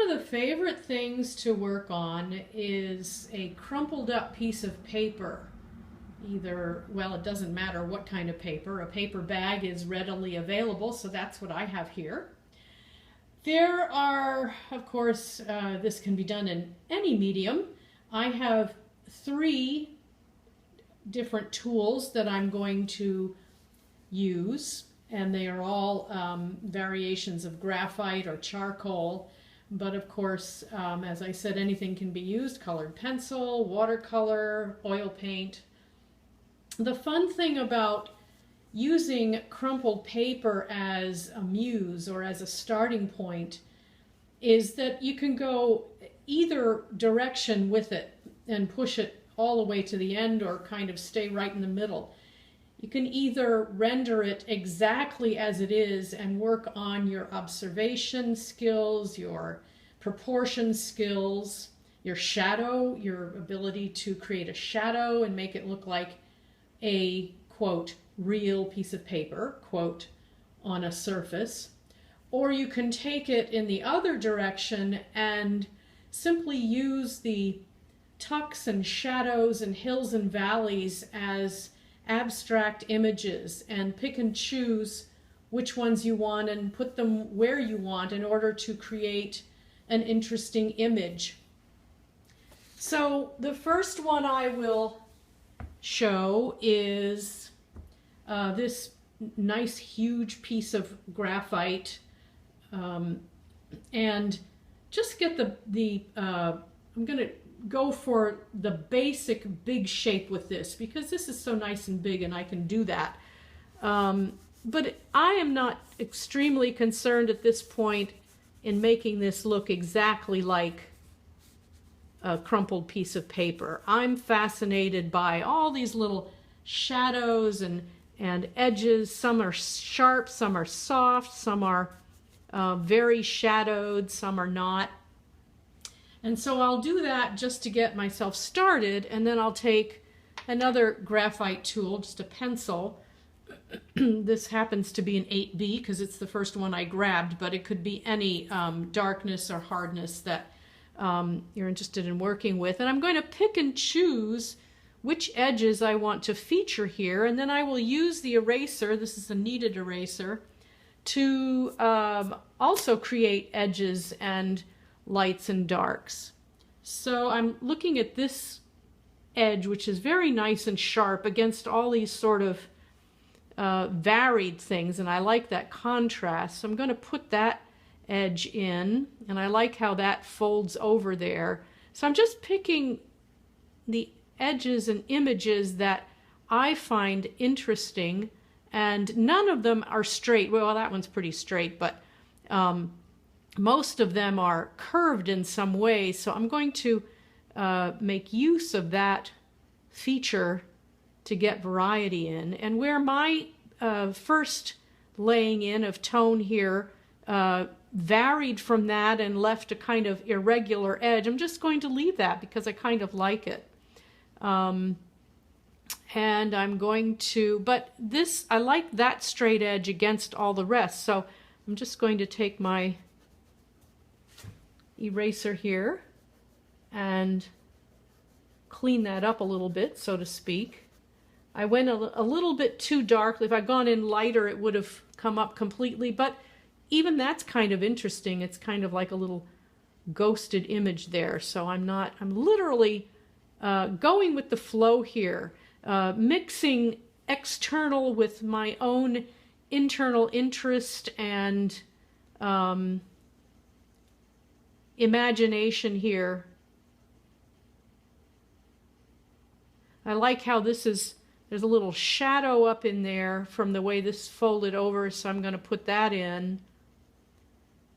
of the favorite things to work on is a crumpled up piece of paper. Either, well, it doesn't matter what kind of paper. A paper bag is readily available, so that's what I have here. There are, of course, this can be done in any medium. I have 3 different tools that I'm going to use, and they are all variations of graphite or charcoal. But of course, as I said, anything can be used: colored pencil, watercolor, oil paint. The fun thing about using crumpled paper as a muse or as a starting point is that you can go either direction with it and push it all the way to the end, or kind of stay right in the middle. You can either render it exactly as it is and work on your observation skills, your proportion skills, your shadow, your ability to create a shadow and make it look like a, quote, real piece of paper, quote, on a surface. Or you can take it in the other direction and simply use the tucks and shadows and hills and valleys as abstract images and pick and choose which ones you want and put them where you want in order to create an interesting image. So the first one I will show is this nice huge piece of graphite, and just get the I'm going to go for the basic big shape with this because this is so nice and big and I can do that. But I am not extremely concerned at this point in making this look exactly like a crumpled piece of paper. I'm fascinated by all these little shadows and edges. Some are sharp, some are soft, some are very shadowed, some are not. And so I'll do that just to get myself started, and then I'll take another graphite tool, just a pencil. This happens to be an 8B because it's the first one I grabbed, but it could be any darkness or hardness that you're interested in working with. And I'm going to pick and choose which edges I want to feature here, and then I will use the eraser, this is a kneaded eraser, to also create edges and lights and darks. So I'm looking at this edge, which is very nice and sharp against all these sort of varied things, and I like that contrast. So I'm going to put that edge in, and I like how that folds over there. So I'm just picking the edges and images that I find interesting, and none of them are straight. Well, that one's pretty straight, but most of them are curved in some way, so I'm going to make use of that feature to get variety in. And where my first laying in of tone here varied from that and left a kind of irregular edge, I'm just going to leave that because I kind of like it. And I'm going to, but this, I like that straight edge against all the rest, so I'm just going to take my eraser here and clean that up a little bit, so to speak. I went a little bit too dark. If I'd gone in lighter, it would have come up completely, but even that's kind of interesting. It's kind of like a little ghosted image there, so I'm literally going with the flow here, mixing external with my own internal interest and imagination here. I like how this is, there's a little shadow up in there from the way this folded over, so I'm going to put that in.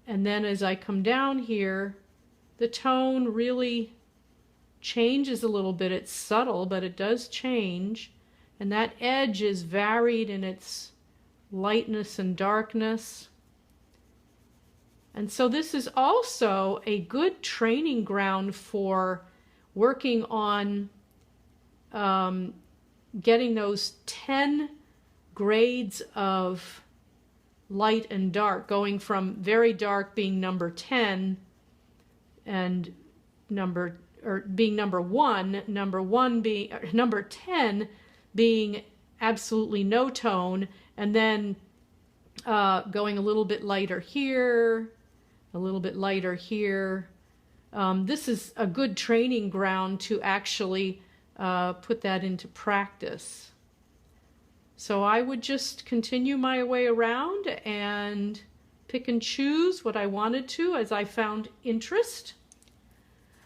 And then as I come down here, the tone really changes a little bit. It's subtle, but it does change. And that edge is varied in its lightness and darkness. And so this is also a good training ground for working on getting those 10 grades of light and dark, going from very dark being number 10 and number 10 being absolutely no tone, and then going a little bit lighter here, a little bit lighter here. This is a good training ground to actually put that into practice. So I would just continue my way around and pick and choose what I wanted to as I found interest.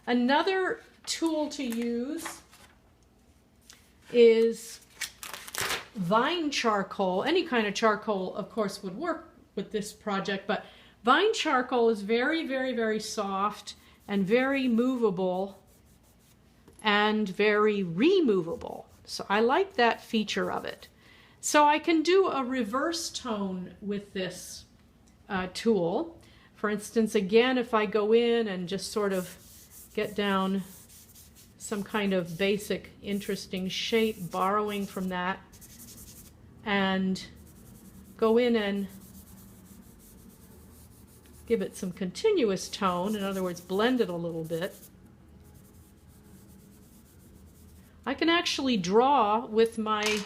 Another tool to use is vine charcoal. Any kind of charcoal, of course, would work with this project, but vine charcoal is very, very, very soft and very movable and very removable. So I like that feature of it. So I can do a reverse tone with this tool. For instance, again, if I go in and just sort of get down some kind of basic interesting shape, borrowing from that, and go in and give it some continuous tone, in other words, blend it a little bit, I can actually draw with my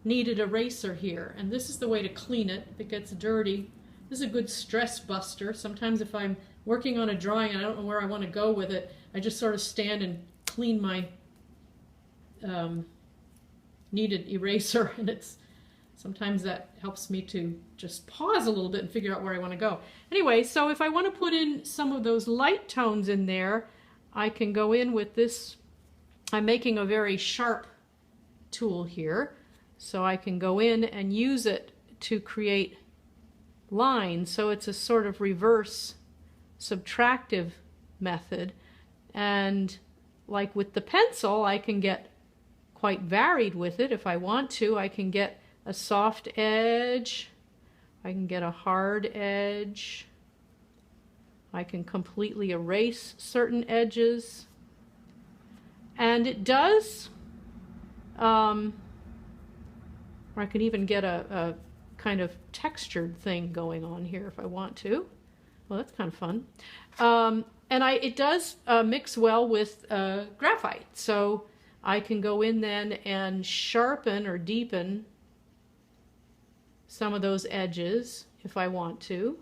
kneaded eraser here, and this is the way to clean it if it gets dirty. This is a good stress buster. Sometimes if I'm working on a drawing and I don't know where I want to go with it, I just sort of stand and clean my kneaded eraser, and sometimes that helps me to just pause a little bit and figure out where I want to go. Anyway, so if I want to put in some of those light tones in there, I can go in with this. I'm making a very sharp tool here, so I can go in and use it to create lines. So it's a sort of reverse subtractive method. And like with the pencil, I can get quite varied with it if I want to. I can get a soft edge, I can get a hard edge, I can completely erase certain edges, and it does, or I can even get a kind of textured thing going on here if I want to. Well, that's kind of fun. And it does mix well with graphite, so I can go in then and sharpen or deepen some of those edges if I want to,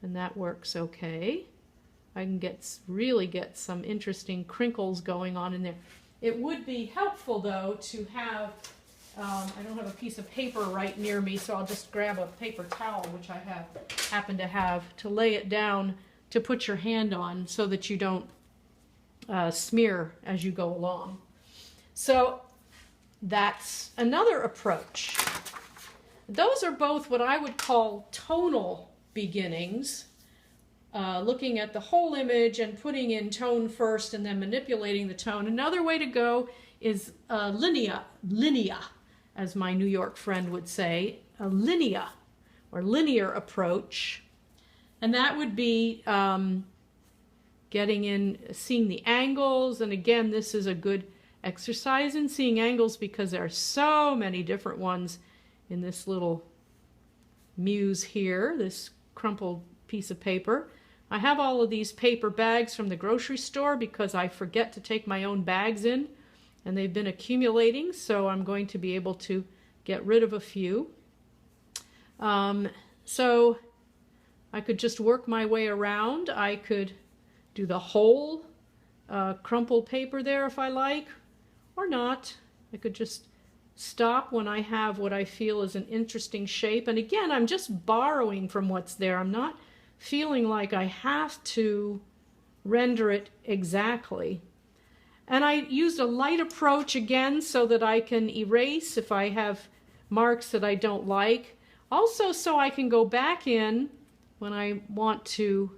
and that works okay. I can really get some interesting crinkles going on in there. It would be helpful though to have, I don't have a piece of paper right near me, so I'll just grab a paper towel, which I happen to have, to lay it down to put your hand on so that you don't smear as you go along. So that's another approach. Those are both what I would call tonal beginnings, looking at the whole image and putting in tone first and then manipulating the tone. Another way to go is linea, as my New York friend would say, a linea or linear approach. And that would be getting in, seeing the angles. And again, this is a good exercise in seeing angles because there are so many different ones in this little muse here, this crumpled piece of paper. I have all of these paper bags from the grocery store because I forget to take my own bags in, and they've been accumulating, so I'm going to be able to get rid of a few. So I could just work my way around. I could do the whole crumpled paper there if I like, or not. I could just stop when I have what I feel is an interesting shape. And again, I'm just borrowing from what's there. I'm not feeling like I have to render it exactly. And I used a light approach again so that I can erase if I have marks that I don't like. Also so I can go back in when I want to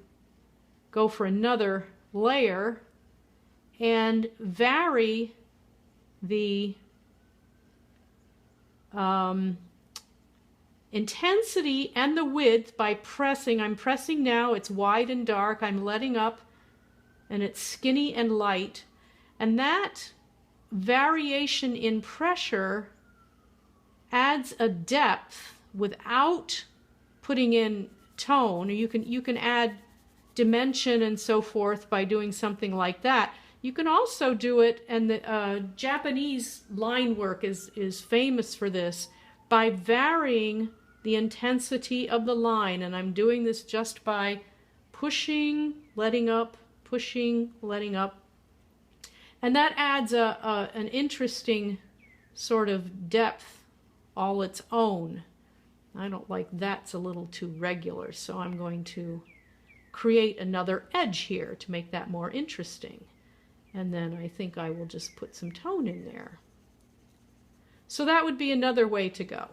go for another layer and vary the intensity and the width by pressing. I'm pressing now, it's wide and dark, I'm letting up, and it's skinny and light. And that variation in pressure adds a depth without putting in tone. You can add dimension and so forth by doing something like that. You can also do it, and the Japanese line work is famous for this, by varying the intensity of the line. And I'm doing this just by pushing, letting up, pushing, letting up. And that adds an interesting sort of depth all its own. I don't like that's a little too regular, so I'm going to create another edge here to make that more interesting. And then I think I will just put some tone in there. So that would be another way to go.